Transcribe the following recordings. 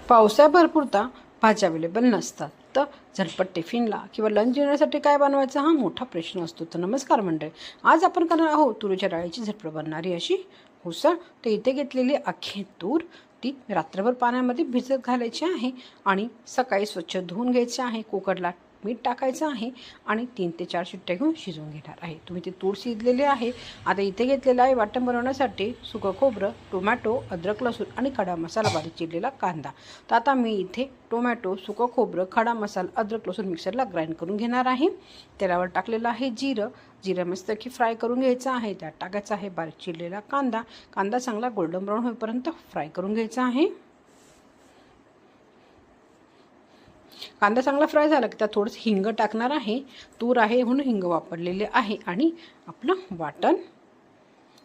पावसाळ्यात भरपूरदा भाज्या अवेलेबल नसतात, तर झटपट टिफिनला किंवा लंच जेवणासाठी काय बनवायचा हा मोठा प्रश्न असतो. तर नमस्कार मंडळी, आज आपण करणार आहोत तुरीच्या डाळीची झटपट बनणारी अशी उसळ. तर इथे घेतलेली अख्खी तूर ती रात्रभर पाण्यामध्ये भिजत घालायची आहे आणि सकाळी स्वच्छ धुवून घ्यायची आहे. कुकरला मीठ टाकायचं आहे आणि 3 ते 4 शिट्ट्या घेऊन शिजवून घेणार आहे. तुम्ही ते तूर शिजलेले आहे. आता इथे घेतलेलं आहे वाटण बनवण्यासाठी सुकं खोबरं, टोमॅटो, अद्रक, लसूण आणि खडा मसाला, बारीक चिरलेला कांदा. तर आता मी इथे टोमॅटो, सुकं खोबरं, खडा मसाला, अद्रक, लसूण मिक्सरला ग्राइंड करून घेणार आहे. तेलावर टाकलेलं आहे जिरं मस्त की फ्राय करून घ्यायचं आहे. त्यात टाकायचा आहे बारीक चिरलेला कांदा चांगला गोल्डन ब्राऊन होईपर्यंत फ्राय करून घ्यायचा आहे. कांदा चांगला फ्राय झाला की त्यात थोडंसं हिंग टाकणार आहे. तूर आहे म्हणून हिंग वापरलेले आहे आणि आपलं वाटण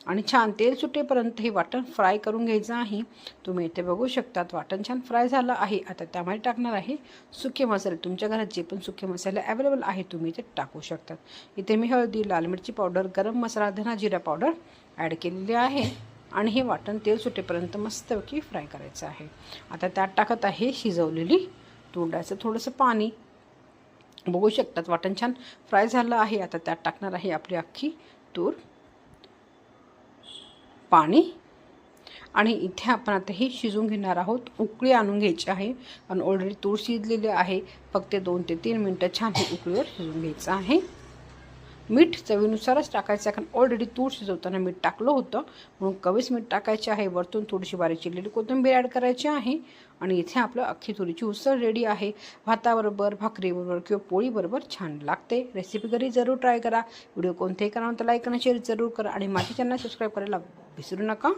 आणि छान तेल सुटेपर्यंत हे वाटण फ्राय करून घ्यायचं आहे. तुम्ही इथे बघू शकतात वाटण छान फ्राय झालं आहे. आता त्यामध्ये टाकणार आहे सुके मसाले. तुमच्या घरात जे पण सुके मसाले अवेलेबल आहे तुम्ही इथे टाकू शकतात. इथे मी हळदी, लाल मिरची पावडर, गरम मसाला, धना जिरा पावडर ॲड केलेली आहे आणि हे वाटण तेल सुटेपर्यंत मस्तपैकी फ्राय करायचं आहे. आता त्यात टाकत आहे शिजवलेली तूर डाळीचं थोडंसं पाणी. बघू शकतात वाटण छान फ्राय झालं आहे. आता त्यात टाकणार आहे आपली अख्खी तूर, पाणी आणि इथे आपण आता हे शिजवून घेणार आहोत. उकळी आणून घ्यायची आहे आणि ऑलरेडी तूर शिजलेली आहे. फक्त 2 ते 3 मिनटं छान हे उकळीवर शिजवून घ्यायचं आहे. मीठ चवीनुसारच टाकायचं आहे, कारण ऑलरेडी तूर शिजवताना मीठ टाकलं होतं म्हणून कमीच मीठ टाकायचे आहे. वरतून थोडीशी बारीक चिरलेली कोथिंबीर ॲड करायची आहे आणि इथे आपलं अख्खी तुरीची उसळ रेडी आहे. भाताबरोबर, भाकरीबरोबर किंवा पोळीबरोबर छान लागते. रेसिपी घरी जरूर ट्राय करा. व्हिडिओ कोणतेही करा तर लाईक आणि शेअर जरूर करा आणि माझ्या चॅनल सबस्क्राईब करायला विसरू नका.